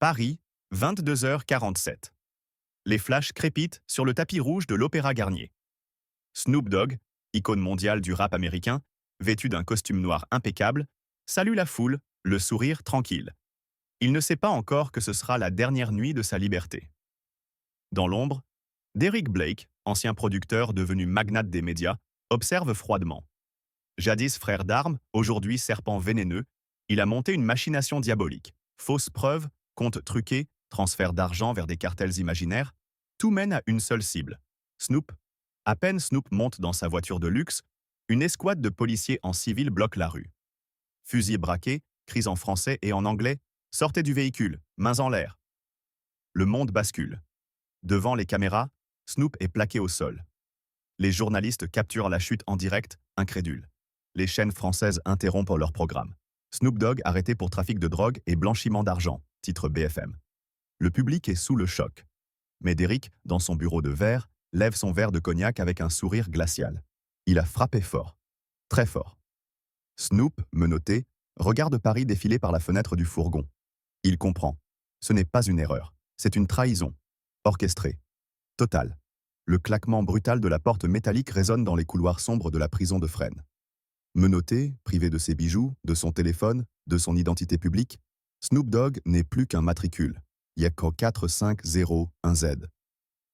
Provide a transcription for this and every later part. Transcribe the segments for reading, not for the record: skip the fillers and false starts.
Paris, 22h47. Les flashs crépitent sur le tapis rouge de l'Opéra Garnier. Snoop Dogg, icône mondiale du rap américain, vêtu d'un costume noir impeccable, salue la foule, le sourire tranquille. Il ne sait pas encore que ce sera la dernière nuit de sa liberté. Dans l'ombre, Derrick Blake, ancien producteur devenu magnate des médias, observe froidement. Jadis frère d'armes, aujourd'hui serpent vénéneux, il a monté une machination diabolique. Fausses preuves, comptes truqués, transfert d'argent vers des cartels imaginaires, tout mène à une seule cible. Snoop. À peine Snoop monte dans sa voiture de luxe, une escouade de policiers en civil bloque la rue. Fusils braqués, cris en français et en anglais, sortez du véhicule, mains en l'air. Le monde bascule. Devant les caméras, Snoop est plaqué au sol. Les journalistes capturent la chute en direct, incrédules. Les chaînes françaises interrompent leur programme. Snoop Dogg arrêté pour trafic de drogue et blanchiment d'argent, titre BFM. Le public est sous le choc. Mais Derrick, dans son bureau de verre, lève son verre de cognac avec un sourire glacial. Il a frappé fort. Très fort. Snoop, menotté, regarde Paris défiler par la fenêtre du fourgon. Il comprend. Ce n'est pas une erreur. C'est une trahison. Orchestrée. Totale. Le claquement brutal de la porte métallique résonne dans les couloirs sombres de la prison de Fresnes. Menotté, privé de ses bijoux, de son téléphone, de son identité publique, Snoop Dogg n'est plus qu'un matricule. Yekko 4501Z.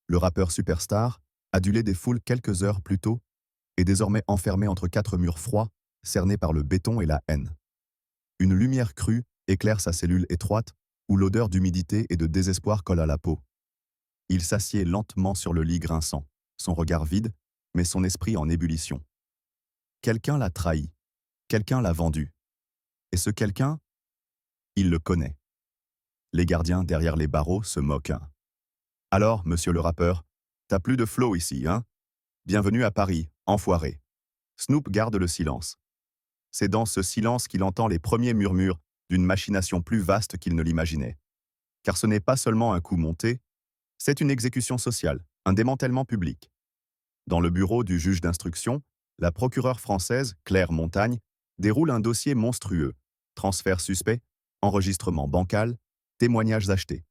Le rappeur superstar, adulé des foules quelques heures plus tôt, est désormais enfermé entre quatre murs froids, cerné par le béton et la haine. Une lumière crue éclaire sa cellule étroite, où l'odeur d'humidité et de désespoir colle à la peau. Il s'assied lentement sur le lit grinçant, son regard vide, mais son esprit en ébullition. Quelqu'un l'a trahi, quelqu'un l'a vendu. Et ce quelqu'un, il le connaît. Les gardiens derrière les barreaux se moquent. Alors, monsieur le rappeur, t'as plus de flow ici, hein? Bienvenue à Paris, enfoiré. Snoop garde le silence. C'est dans ce silence qu'il entend les premiers murmures d'une machination plus vaste qu'il ne l'imaginait. Car ce n'est pas seulement un coup monté, c'est une exécution sociale, un démantèlement public. Dans le bureau du juge d'instruction, la procureure française, Claire Montagne, déroule un dossier monstrueux. Transfert suspect, enregistrement bancal, témoignages achetés.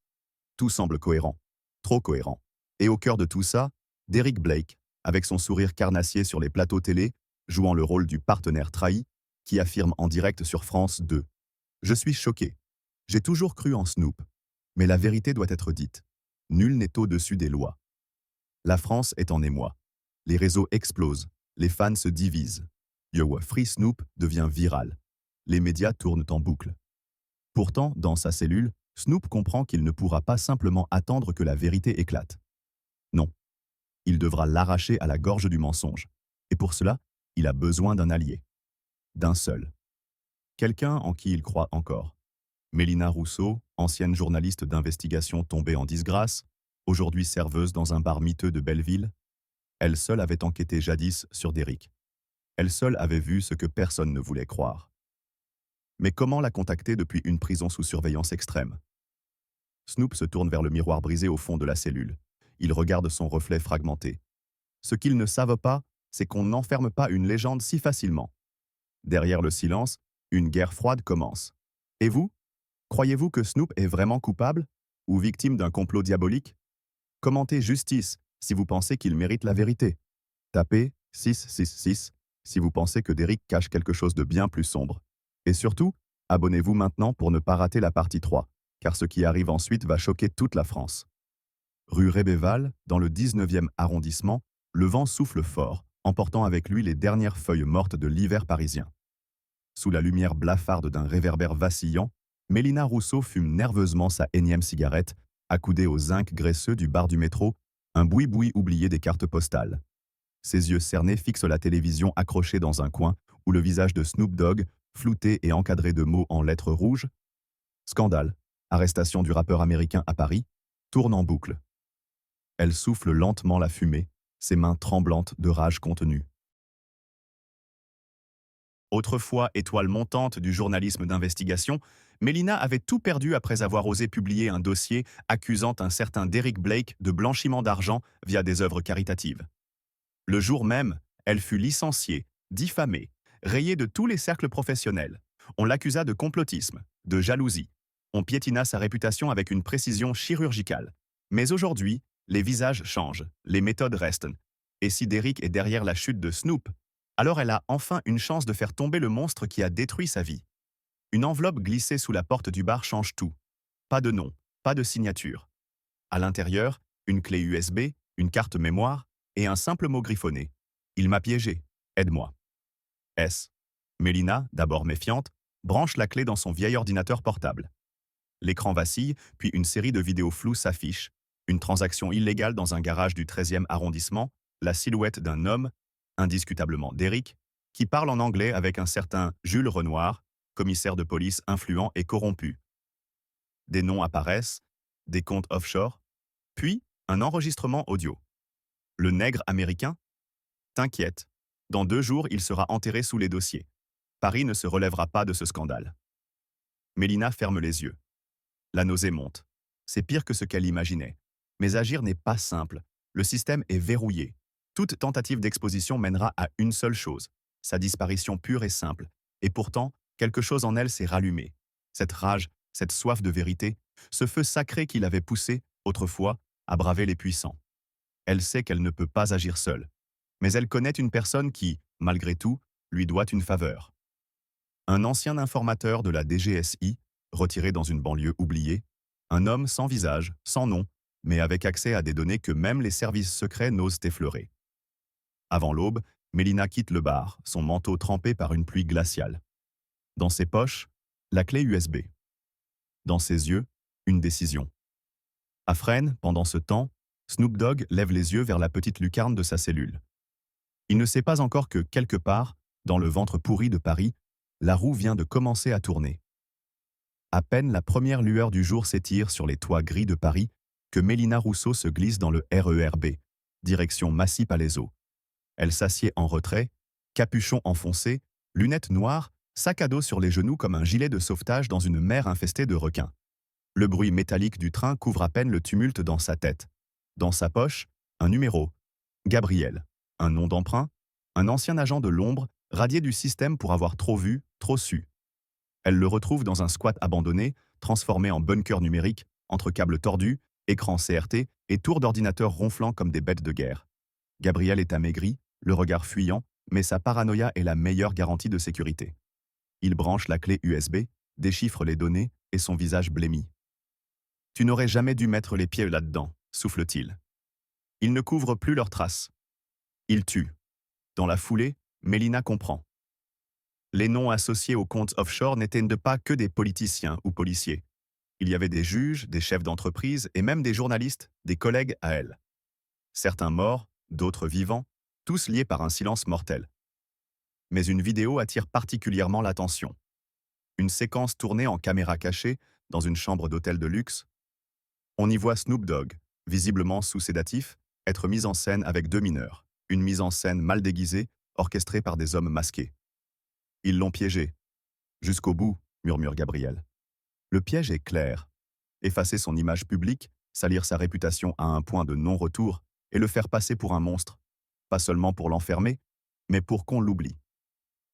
Tout semble cohérent. Trop cohérent. Et au cœur de tout ça, Derrick Blake, avec son sourire carnassier sur les plateaux télé, jouant le rôle du partenaire trahi, qui affirme en direct sur France 2. Je suis choqué. J'ai toujours cru en Snoop. Mais la vérité doit être dite. Nul n'est au-dessus des lois. La France est en émoi. Les réseaux explosent. Les fans se divisent. Yo, Free Snoop devient viral. Les médias tournent en boucle. Pourtant, dans sa cellule, Snoop comprend qu'il ne pourra pas simplement attendre que la vérité éclate. Non. Il devra l'arracher à la gorge du mensonge. Et pour cela, il a besoin d'un allié. D'un seul. Quelqu'un en qui il croit encore. Mélina Rousseau, ancienne journaliste d'investigation tombée en disgrâce, aujourd'hui serveuse dans un bar miteux de Belleville, elle seule avait enquêté jadis sur Derrick. Elle seule avait vu ce que personne ne voulait croire. Mais comment la contacter depuis une prison sous surveillance extrême? Snoop se tourne vers le miroir brisé au fond de la cellule. Il regarde son reflet fragmenté. Ce qu'ils ne savent pas, c'est qu'on n'enferme pas une légende si facilement. Derrière le silence, une guerre froide commence. Et vous? Croyez-vous que Snoop est vraiment coupable? Ou victime d'un complot diabolique? Commentez justice si vous pensez qu'il mérite la vérité. Tapez 666 si vous pensez que Derrick cache quelque chose de bien plus sombre. Et surtout, abonnez-vous maintenant pour ne pas rater la partie 3, car ce qui arrive ensuite va choquer toute la France. Rue Rébéval, dans le 19e arrondissement, le vent souffle fort, emportant avec lui les dernières feuilles mortes de l'hiver parisien. Sous la lumière blafarde d'un réverbère vacillant, Mélina Rousseau fume nerveusement sa énième cigarette, accoudée au zinc graisseux du bar du métro, un boui-boui oublié des cartes postales. Ses yeux cernés fixent la télévision accrochée dans un coin, où le visage de Snoop Dogg, flouté et encadré de mots en lettres rouges, scandale, arrestation du rappeur américain à Paris, tourne en boucle. Elle souffle lentement la fumée, ses mains tremblantes de rage contenue. Autrefois étoile montante du journalisme d'investigation, Mélina avait tout perdu après avoir osé publier un dossier accusant un certain Derrick Blake de blanchiment d'argent via des œuvres caritatives. Le jour même, elle fut licenciée, diffamée, rayée de tous les cercles professionnels. On l'accusa de complotisme, de jalousie. on piétina sa réputation avec une précision chirurgicale. Mais aujourd'hui, les visages changent, les méthodes restent. Et si Derrick est derrière la chute de Snoop, alors elle a enfin une chance de faire tomber le monstre qui a détruit sa vie. Une enveloppe glissée sous la porte du bar change tout. Pas de nom, pas de signature. À l'intérieur, une clé USB, une carte mémoire et un simple mot griffonné. Il m'a piégé. Aide-moi. S. Mélina, d'abord méfiante, branche la clé dans son vieil ordinateur portable. L'écran vacille, puis une série de vidéos floues s'affiche. Une transaction illégale dans un garage du 13e arrondissement, la silhouette d'un homme, indiscutablement Derrick, qui parle en anglais avec un certain Jules Renoir, commissaire de police influent et corrompu. Des noms apparaissent, des comptes offshore, puis un enregistrement audio. Le nègre américain? T'inquiète, dans 2 jours il sera enterré sous les dossiers. Paris ne se relèvera pas de ce scandale. Mélina ferme les yeux. La nausée monte. C'est pire que ce qu'elle imaginait. Mais agir n'est pas simple. Le système est verrouillé. Toute tentative d'exposition mènera à une seule chose, sa disparition pure et simple. Et pourtant, quelque chose en elle s'est rallumé. Cette rage, cette soif de vérité, ce feu sacré qui l'avait poussée, autrefois, à braver les puissants. Elle sait qu'elle ne peut pas agir seule. Mais elle connaît une personne qui, malgré tout, lui doit une faveur. Un ancien informateur de la DGSI, retiré dans une banlieue oubliée, un homme sans visage, sans nom, mais avec accès à des données que même les services secrets n'osent effleurer. Avant l'aube, Mélina quitte le bar, son manteau trempé par une pluie glaciale. Dans ses poches, la clé USB. Dans ses yeux, une décision. À Fresnes, pendant ce temps, Snoop Dogg lève les yeux vers la petite lucarne de sa cellule. Il ne sait pas encore que, quelque part, dans le ventre pourri de Paris, la roue vient de commencer à tourner. À peine la première lueur du jour s'étire sur les toits gris de Paris que Mélina Rousseau se glisse dans le RER B, direction Massy-Palaiseau. Elle s'assied en retrait, capuchon enfoncé, lunettes noires, sac à dos sur les genoux comme un gilet de sauvetage dans une mer infestée de requins. Le bruit métallique du train couvre à peine le tumulte dans sa tête. Dans sa poche, un numéro. Gabriel. Un nom d'emprunt. Un ancien agent de l'ombre, radié du système pour avoir trop vu, trop su. Elle le retrouve dans un squat abandonné, transformé en bunker numérique, entre câbles tordus, écran CRT et tours d'ordinateur ronflant comme des bêtes de guerre. Gabriel est amaigri, le regard fuyant, mais sa paranoïa est la meilleure garantie de sécurité. Il branche la clé USB, déchiffre les données et son visage blêmit. « Tu n'aurais jamais dû mettre les pieds là-dedans », souffle-t-il. Il ne couvre plus leurs traces. Il tue. Dans la foulée, Mélina comprend. Les noms associés aux comptes offshore n'étaient pas que des politiciens ou policiers. Il y avait des juges, des chefs d'entreprise et même des journalistes, des collègues à elle. Certains morts, d'autres vivants, tous liés par un silence mortel. Mais une vidéo attire particulièrement l'attention. Une séquence tournée en caméra cachée, dans une chambre d'hôtel de luxe. On y voit Snoop Dogg, visiblement sous sédatif, être mis en scène avec 2 mineurs. Une mise en scène mal déguisée, orchestrée par des hommes masqués. Ils l'ont piégé. Jusqu'au bout, murmure Gabriel. Le piège est clair. Effacer son image publique, salir sa réputation à un point de non-retour et le faire passer pour un monstre. Pas seulement pour l'enfermer, mais pour qu'on l'oublie.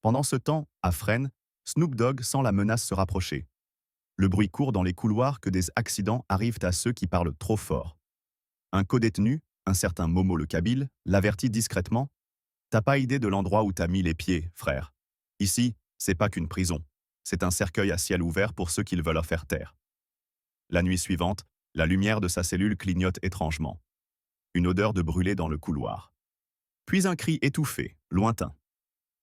Pendant ce temps, à Fresnes, Snoop Dogg sent la menace se rapprocher. Le bruit court dans les couloirs que des accidents arrivent à ceux qui parlent trop fort. Un codétenu, un certain Momo le Kabyle, l'avertit discrètement. « T'as pas idée de l'endroit où t'as mis les pieds, frère. Ici, c'est pas qu'une prison. C'est un cercueil à ciel ouvert pour ceux qui le veulent faire taire. » La nuit suivante, la lumière de sa cellule clignote étrangement. Une odeur de brûlé dans le couloir. Puis un cri étouffé, lointain.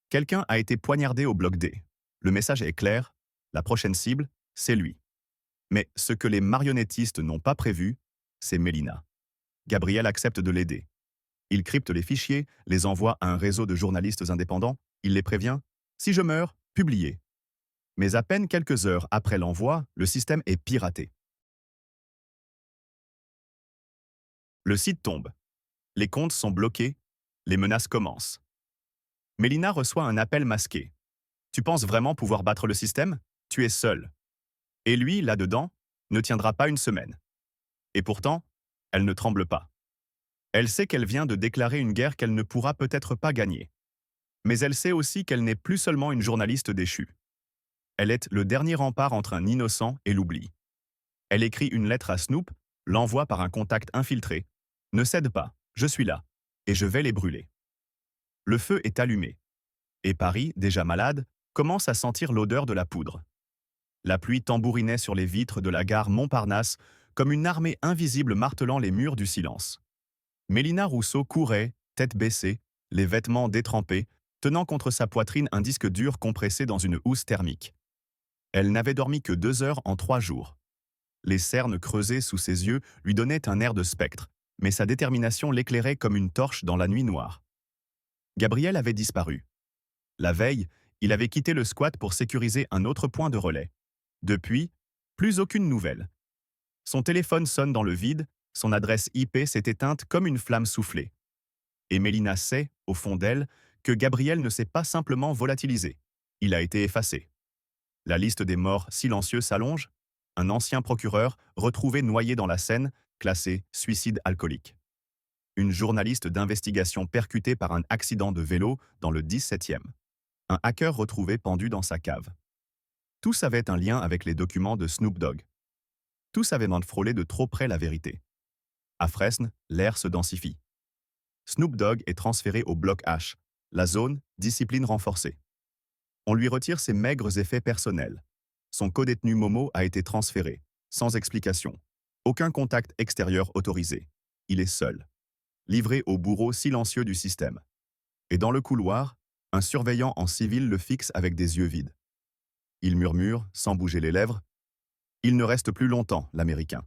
Quelqu'un a été poignardé au bloc D. Le message est clair, la prochaine cible, c'est lui. Mais ce que les marionnettistes n'ont pas prévu, c'est Mélina. Gabriel accepte de l'aider. Il crypte les fichiers, les envoie à un réseau de journalistes indépendants, il les prévient « Si je meurs, publiez ». Mais à peine quelques heures après l'envoi, le système est piraté. Le site tombe. Les comptes sont bloqués, les menaces commencent. Mélina reçoit un appel masqué. « Tu penses vraiment pouvoir battre le système? Tu es seul. » Et lui, là-dedans, ne tiendra pas une semaine. Et pourtant, elle ne tremble pas. Elle sait qu'elle vient de déclarer une guerre qu'elle ne pourra peut-être pas gagner. Mais elle sait aussi qu'elle n'est plus seulement une journaliste déchue. Elle est le dernier rempart entre un innocent et l'oubli. Elle écrit une lettre à Snoop, l'envoie par un contact infiltré. Ne cède pas, je suis là, et je vais les brûler. Le feu est allumé, et Paris, déjà malade, commence à sentir l'odeur de la poudre. La pluie tambourinait sur les vitres de la gare Montparnasse comme une armée invisible martelant les murs du silence. Mélina Rousseau courait, tête baissée, les vêtements détrempés, tenant contre sa poitrine un disque dur compressé dans une housse thermique. Elle n'avait dormi que 2 heures en 3 jours. Les cernes creusées sous ses yeux lui donnaient un air de spectre, mais sa détermination l'éclairait comme une torche dans la nuit noire. Gabriel avait disparu. La veille, il avait quitté le squat pour sécuriser un autre point de relais. Depuis, plus aucune nouvelle. Son téléphone sonne dans le vide, son adresse IP s'est éteinte comme une flamme soufflée. Et Mélina sait, au fond d'elle, que Gabriel ne s'est pas simplement volatilisé. Il a été effacé. La liste des morts silencieux s'allonge. Un ancien procureur, retrouvé noyé dans la Seine, classé suicide alcoolique. Une journaliste d'investigation percutée par un accident de vélo dans le 17e. Un hacker retrouvé pendu dans sa cave. Tous avaient un lien avec les documents de Snoop Dogg. Tous avaient frôlé de trop près la vérité. À Fresnes, l'air se densifie. Snoop Dogg est transféré au bloc H, la zone discipline renforcée. On lui retire ses maigres effets personnels. Son codétenu Momo a été transféré, sans explication. Aucun contact extérieur autorisé. Il est seul. Livré au bourreau silencieux du système. Et dans le couloir, un surveillant en civil le fixe avec des yeux vides. Il murmure, sans bouger les lèvres. Il ne reste plus longtemps, l'Américain.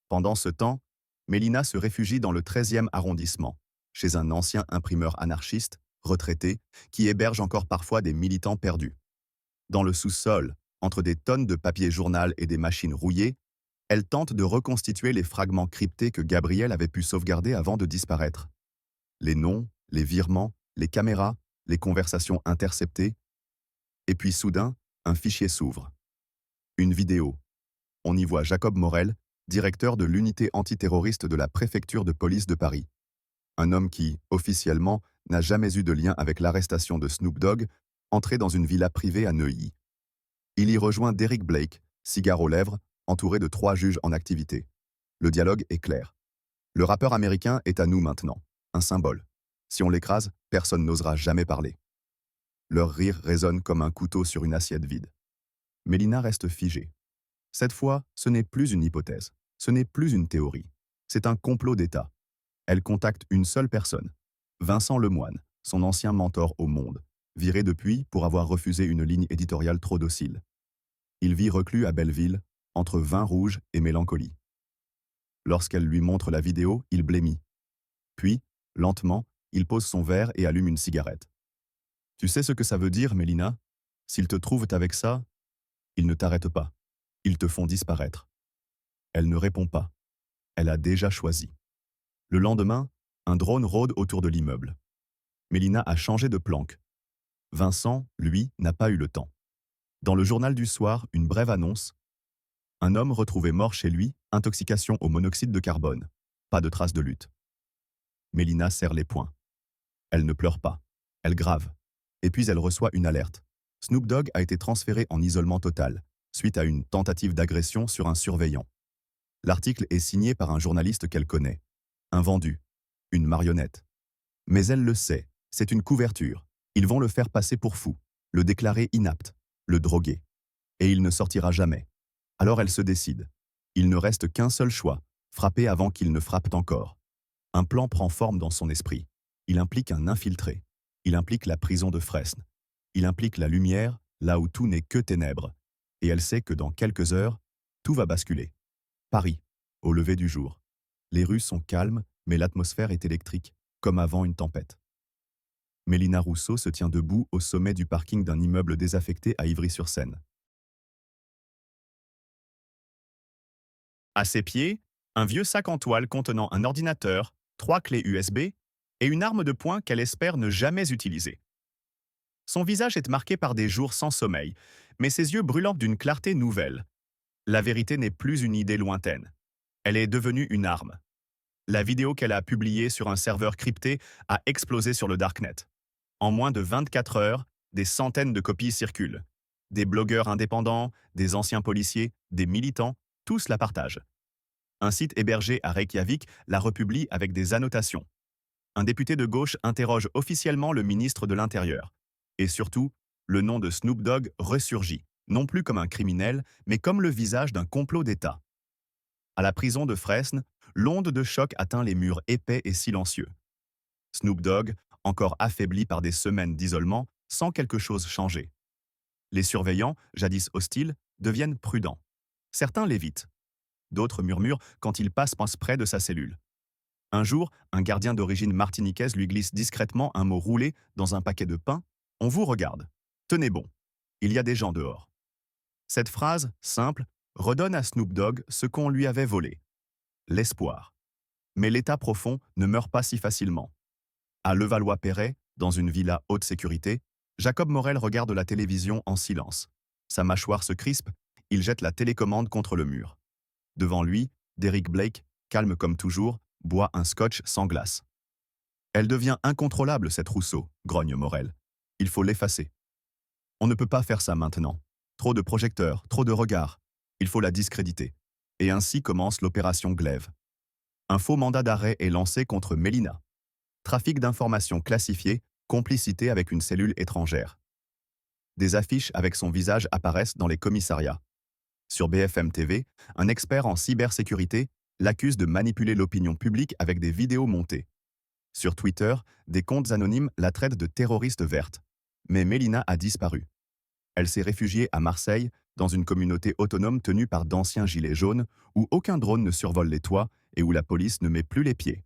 Pendant ce temps, Mélina se réfugie dans le 13e arrondissement, chez un ancien imprimeur anarchiste, retraité, qui héberge encore parfois des militants perdus. Dans le sous-sol, entre des tonnes de papier journal et des machines rouillées, elle tente de reconstituer les fragments cryptés que Gabriel avait pu sauvegarder avant de disparaître. Les noms, les virements, les caméras, les conversations interceptées. Et puis soudain, un fichier s'ouvre. Une vidéo. On y voit Jacob Morel, directeur de l'unité antiterroriste de la préfecture de police de Paris. Un homme qui, officiellement, n'a jamais eu de lien avec l'arrestation de Snoop Dogg, entré dans une villa privée à Neuilly. Il y rejoint Derrick Blake, cigare aux lèvres, entouré de 3 juges en activité. Le dialogue est clair. Le rappeur américain est à nous maintenant, un symbole. Si on l'écrase, personne n'osera jamais parler. Leur rire résonne comme un couteau sur une assiette vide. Mélina reste figée. Cette fois, ce n'est plus une hypothèse, ce n'est plus une théorie. C'est un complot d'État. Elle contacte une seule personne, Vincent Lemoine, son ancien mentor au Monde, viré depuis pour avoir refusé une ligne éditoriale trop docile. Il vit reclus à Belleville, entre vin rouge et mélancolie. Lorsqu'elle lui montre la vidéo, il blêmit. Puis, lentement, il pose son verre et allume une cigarette. « Tu sais ce que ça veut dire, Mélina? S'ils te trouvent avec ça, ils ne t'arrêtent pas. Ils te font disparaître. » Elle ne répond pas. Elle a déjà choisi. Le lendemain, un drone rôde autour de l'immeuble. Mélina a changé de planque. Vincent, lui, n'a pas eu le temps. Dans le journal du soir, une brève annonce. Un homme retrouvé mort chez lui, intoxication au monoxyde de carbone. Pas de traces de lutte. Mélina serre les poings. Elle ne pleure pas. Elle grave. Et puis elle reçoit une alerte. Snoop Dogg a été transféré en isolement total, suite à une tentative d'agression sur un surveillant. L'article est signé par un journaliste qu'elle connaît. Un vendu. Une marionnette. Mais elle le sait, c'est une couverture. Ils vont le faire passer pour fou, le déclarer inapte, le droguer. Et il ne sortira jamais. Alors elle se décide. Il ne reste qu'un seul choix, frapper avant qu'il ne frappe encore. Un plan prend forme dans son esprit. Il implique un infiltré. Il implique la prison de Fresnes. Il implique la lumière, là où tout n'est que ténèbres. Et elle sait que dans quelques heures, tout va basculer. Paris, au lever du jour. Les rues sont calmes, mais l'atmosphère est électrique, comme avant une tempête. Mélina Rousseau se tient debout au sommet du parking d'un immeuble désaffecté à Ivry-sur-Seine. À ses pieds, un vieux sac en toile contenant un ordinateur, 3 clés USB et une arme de poing qu'elle espère ne jamais utiliser. Son visage est marqué par des jours sans sommeil, mais ses yeux brûlants d'une clarté nouvelle. La vérité n'est plus une idée lointaine. Elle est devenue une arme. La vidéo qu'elle a publiée sur un serveur crypté a explosé sur le Darknet. En moins de 24 heures, des centaines de copies circulent. Des blogueurs indépendants, des anciens policiers, des militants, Tous la partagent. Un site hébergé à Reykjavik la republie avec des annotations. Un député de gauche interroge officiellement le ministre de l'Intérieur. Et surtout, le nom de Snoop Dogg ressurgit, non plus comme un criminel, mais comme le visage d'un complot d'État. À la prison de Fresnes, l'onde de choc atteint les murs épais et silencieux. Snoop Dogg, encore affaibli par des semaines d'isolement, sent quelque chose changer. Les surveillants, jadis hostiles, deviennent prudents. Certains l'évitent. D'autres murmurent quand il passe près de sa cellule. Un jour, un gardien d'origine martiniquaise lui glisse discrètement un mot roulé dans un paquet de pain. On vous regarde. Tenez bon. Il y a des gens dehors. Cette phrase, simple, redonne à Snoop Dogg ce qu'on lui avait volé. L'espoir. Mais l'état profond ne meurt pas si facilement. À Levallois-Perret, dans une villa haute sécurité, Jacob Morel regarde la télévision en silence. Sa mâchoire se crispe, il jette la télécommande contre le mur. Devant lui, Derrick Blake, calme comme toujours, boit un scotch sans glace. Elle devient incontrôlable, cette Rousseau, grogne Morel. Il faut l'effacer. On ne peut pas faire ça maintenant. Trop de projecteurs, trop de regards. Il faut la discréditer. Et ainsi commence l'opération Glaive. Un faux mandat d'arrêt est lancé contre Mélina. Trafic d'informations classifiées, complicité avec une cellule étrangère. Des affiches avec son visage apparaissent dans les commissariats. Sur BFM TV, un expert en cybersécurité l'accuse de manipuler l'opinion publique avec des vidéos montées. Sur Twitter, des comptes anonymes la traitent de terroriste verte. Mais Mélina a disparu. Elle s'est réfugiée à Marseille, dans une communauté autonome tenue par d'anciens gilets jaunes, où aucun drone ne survole les toits et où la police ne met plus les pieds.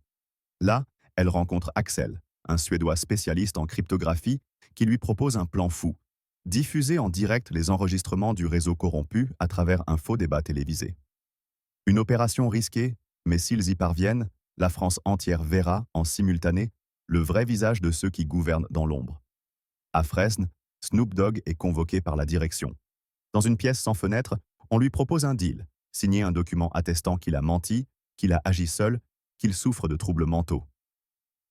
Là, elle rencontre Axel, un Suédois spécialiste en cryptographie, qui lui propose un plan fou: diffuser en direct les enregistrements du réseau corrompu à travers un faux débat télévisé. Une opération risquée, mais s'ils y parviennent, la France entière verra, en simultané, le vrai visage de ceux qui gouvernent dans l'ombre. À Fresnes, Snoop Dogg est convoqué par la direction. Dans une pièce sans fenêtre, on lui propose un deal, signer un document attestant qu'il a menti, qu'il a agi seul, qu'il souffre de troubles mentaux.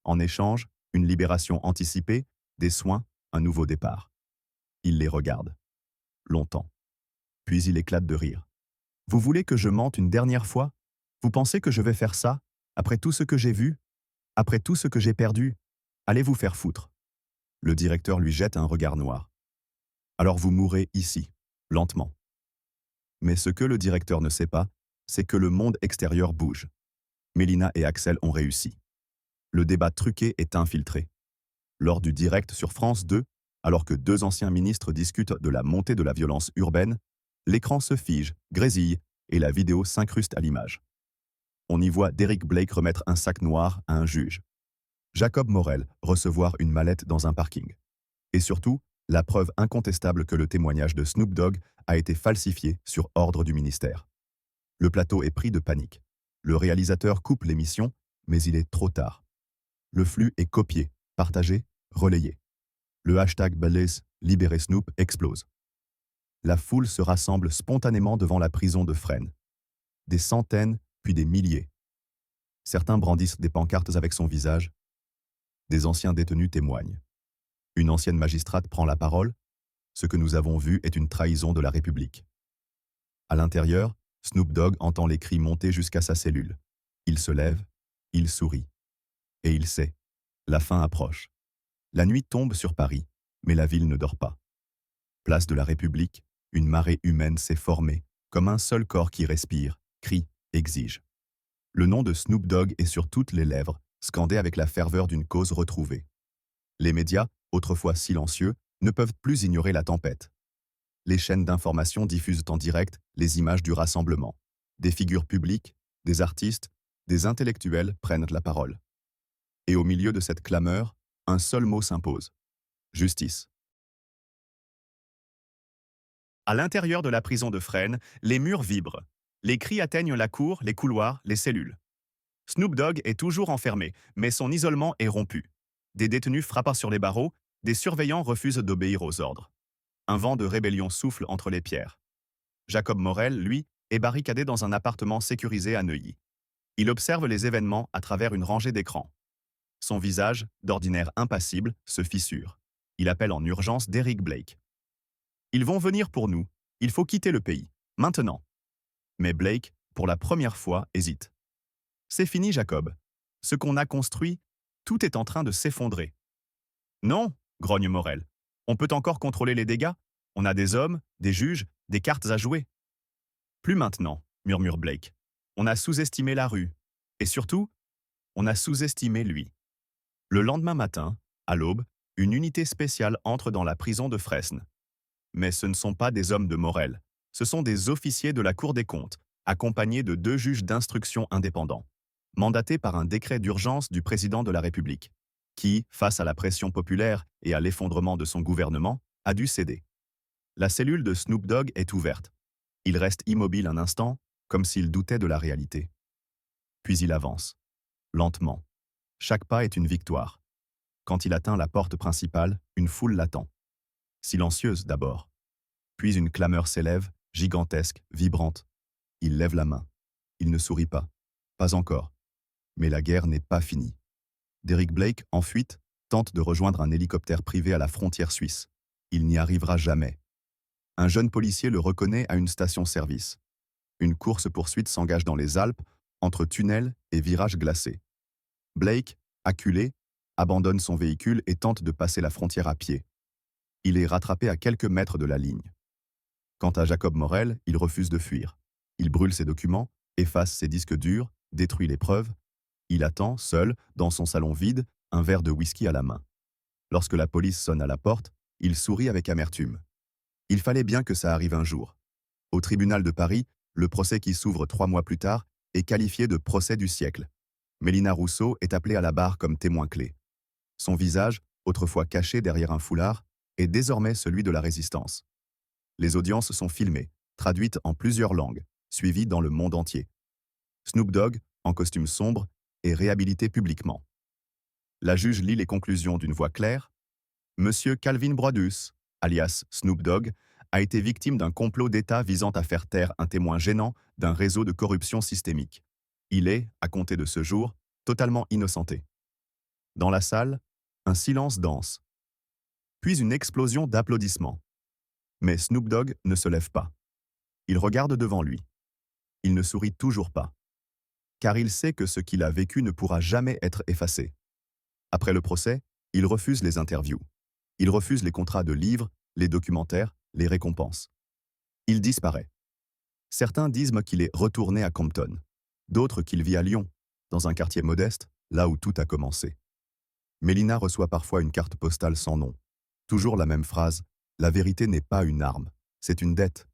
En échange, une libération anticipée, des soins, un nouveau départ. Il les regarde. Longtemps. Puis il éclate de rire. « Vous voulez que je mente une dernière fois? Vous pensez que je vais faire ça? Après tout ce que j'ai vu? Après tout ce que j'ai perdu? Allez vous faire foutre. » Le directeur lui jette un regard noir. « Alors vous mourrez ici, lentement. » Mais ce que le directeur ne sait pas, c'est que le monde extérieur bouge. Mélina et Axel ont réussi. Le débat truqué est infiltré. Lors du direct sur France 2, alors que deux anciens ministres discutent de la montée de la violence urbaine, l'écran se fige, grésille, et la vidéo s'incruste à l'image. On y voit Derrick Blake remettre un sac noir à un juge. Jacob Morel recevoir une mallette dans un parking. Et surtout, la preuve incontestable que le témoignage de Snoop Dogg a été falsifié sur ordre du ministère. Le plateau est pris de panique. Le réalisateur coupe l'émission, mais il est trop tard. Le flux est copié, partagé, relayé. Le hashtag Balaise Libérez Snoop explose. La foule se rassemble spontanément devant la prison de Fresnes. Des centaines, puis des milliers. Certains brandissent des pancartes avec son visage. Des anciens détenus témoignent. Une ancienne magistrate prend la parole. Ce que nous avons vu est une trahison de la République. À l'intérieur, Snoop Dogg entend les cris monter jusqu'à sa cellule. Il se lève, il sourit. Et il sait. La fin approche. La nuit tombe sur Paris, mais la ville ne dort pas. Place de la République, une marée humaine s'est formée, comme un seul corps qui respire, crie, exige. Le nom de Snoop Dogg est sur toutes les lèvres, scandé avec la ferveur d'une cause retrouvée. Les médias, autrefois silencieux, ne peuvent plus ignorer la tempête. Les chaînes d'information diffusent en direct les images du rassemblement. Des figures publiques, des artistes, des intellectuels prennent la parole. Et au milieu de cette clameur, un seul mot s'impose: justice. À l'intérieur de la prison de Fresnes, les murs vibrent. Les cris atteignent la cour, les couloirs, les cellules. Snoop Dogg est toujours enfermé, mais son isolement est rompu. Des détenus frappent sur les barreaux, des surveillants refusent d'obéir aux ordres. Un vent de rébellion souffle entre les pierres. Jacob Morel, lui, est barricadé dans un appartement sécurisé à Neuilly. Il observe les événements à travers une rangée d'écrans. Son visage, d'ordinaire impassible, se fissure. Il appelle en urgence Derrick Blake. « Ils vont venir pour nous. Il faut quitter le pays. Maintenant. » Mais Blake, pour la première fois, hésite. C'est fini, Jacob. Ce qu'on a construit, tout est en train de s'effondrer. Non, grogne Morel. On peut encore contrôler les dégâts. On a des hommes, des juges, des cartes à jouer. Plus maintenant, murmure Blake. On a sous-estimé la rue. Et surtout, on a sous-estimé lui. Le lendemain matin, à l'aube, une unité spéciale entre dans la prison de Fresnes. Mais ce ne sont pas des hommes de Morel. Ce sont des officiers de la Cour des comptes, accompagnés de 2 juges d'instruction indépendants, mandatés par un décret d'urgence du président de la République, qui, face à la pression populaire et à l'effondrement de son gouvernement, a dû céder. La cellule de Snoop Dogg est ouverte. Il reste immobile un instant, comme s'il doutait de la réalité. Puis il avance. Lentement. Chaque pas est une victoire. Quand il atteint la porte principale, une foule l'attend. Silencieuse d'abord. Puis une clameur s'élève, gigantesque, vibrante. Il lève la main. Il ne sourit pas. Pas encore. Mais la guerre n'est pas finie. Derrick Blake, en fuite, tente de rejoindre un hélicoptère privé à la frontière suisse. Il n'y arrivera jamais. Un jeune policier le reconnaît à une station-service. Une course-poursuite s'engage dans les Alpes, entre tunnels et virages glacés. Blake, acculé, abandonne son véhicule et tente de passer la frontière à pied. Il est rattrapé à quelques mètres de la ligne. Quant à Jacob Morel, il refuse de fuir. Il brûle ses documents, efface ses disques durs, détruit les preuves. Il attend, seul, dans son salon vide, un verre de whisky à la main. Lorsque la police sonne à la porte, il sourit avec amertume. Il fallait bien que ça arrive un jour. Au tribunal de Paris, le procès qui s'ouvre 3 mois plus tard est qualifié de procès du siècle. Mélina Rousseau est appelée à la barre comme témoin clé. Son visage, autrefois caché derrière un foulard, est désormais celui de la résistance. Les audiences sont filmées, traduites en plusieurs langues, suivies dans le monde entier. Snoop Dogg, en costume sombre, est réhabilité publiquement. La juge lit les conclusions d'une voix claire. Monsieur Calvin Brodus, alias Snoop Dogg, a été victime d'un complot d'État visant à faire taire un témoin gênant d'un réseau de corruption systémique. Il est, à compter de ce jour, totalement innocenté. Dans la salle, un silence dense. Puis une explosion d'applaudissements. Mais Snoop Dogg ne se lève pas. Il regarde devant lui. Il ne sourit toujours pas. Car il sait que ce qu'il a vécu ne pourra jamais être effacé. Après le procès, il refuse les interviews. Il refuse les contrats de livres, les documentaires, les récompenses. Il disparaît. Certains disent qu'il est retourné à Compton. D'autres qu'il vit à Lyon, dans un quartier modeste, là où tout a commencé. Mélina reçoit parfois une carte postale sans nom. Toujours la même phrase, « La vérité n'est pas une arme, c'est une dette ».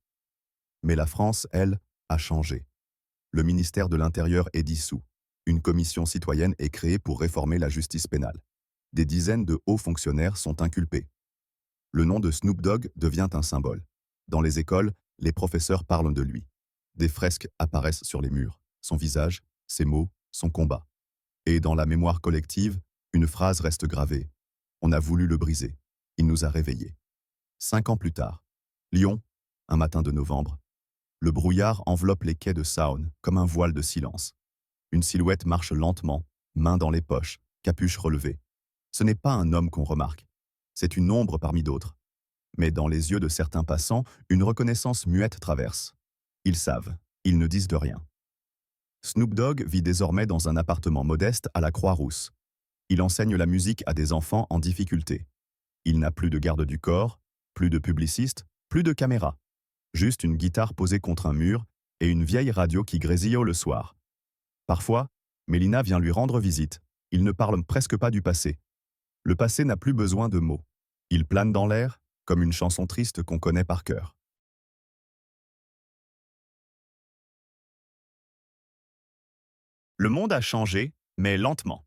Mais la France, elle, a changé. Le ministère de l'Intérieur est dissous. Une commission citoyenne est créée pour réformer la justice pénale. Des dizaines de hauts fonctionnaires sont inculpés. Le nom de Snoop Dogg devient un symbole. Dans les écoles, les professeurs parlent de lui. Des fresques apparaissent sur les murs. Son visage, ses mots, son combat. Et dans la mémoire collective, une phrase reste gravée. On a voulu le briser. Il nous a réveillés. 5 ans plus tard, Lyon, un matin de novembre. Le brouillard enveloppe les quais de Saône comme un voile de silence. Une silhouette marche lentement, main dans les poches, capuche relevée. Ce n'est pas un homme qu'on remarque. C'est une ombre parmi d'autres. Mais dans les yeux de certains passants, une reconnaissance muette traverse. Ils savent, ils ne disent de rien. Snoop Dogg vit désormais dans un appartement modeste à la Croix-Rousse. Il enseigne la musique à des enfants en difficulté. Il n'a plus de garde du corps, plus de publiciste, plus de caméra. Juste une guitare posée contre un mur et une vieille radio qui grésille le soir. Parfois, Mélina vient lui rendre visite. Il ne parle presque pas du passé. Le passé n'a plus besoin de mots. Il plane dans l'air, comme une chanson triste qu'on connaît par cœur. Le monde a changé, mais lentement.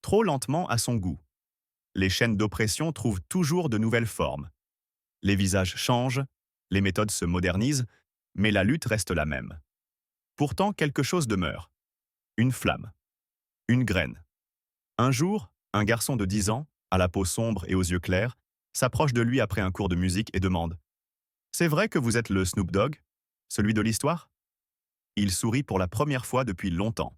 Trop lentement à son goût. Les chaînes d'oppression trouvent toujours de nouvelles formes. Les visages changent, les méthodes se modernisent, mais la lutte reste la même. Pourtant, quelque chose demeure. Une flamme. Une graine. Un jour, un garçon de 10 ans, à la peau sombre et aux yeux clairs, s'approche de lui après un cours de musique et demande « C'est vrai que vous êtes le Snoop Dogg, celui de l'histoire ?» Il sourit pour la première fois depuis longtemps.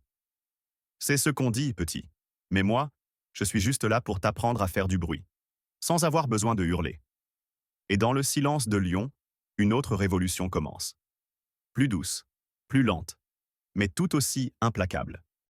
« C'est ce qu'on dit, petit. Mais moi, je suis juste là pour t'apprendre à faire du bruit, sans avoir besoin de hurler. » Et dans le silence de Lyon, une autre révolution commence. Plus douce, plus lente, mais tout aussi implacable.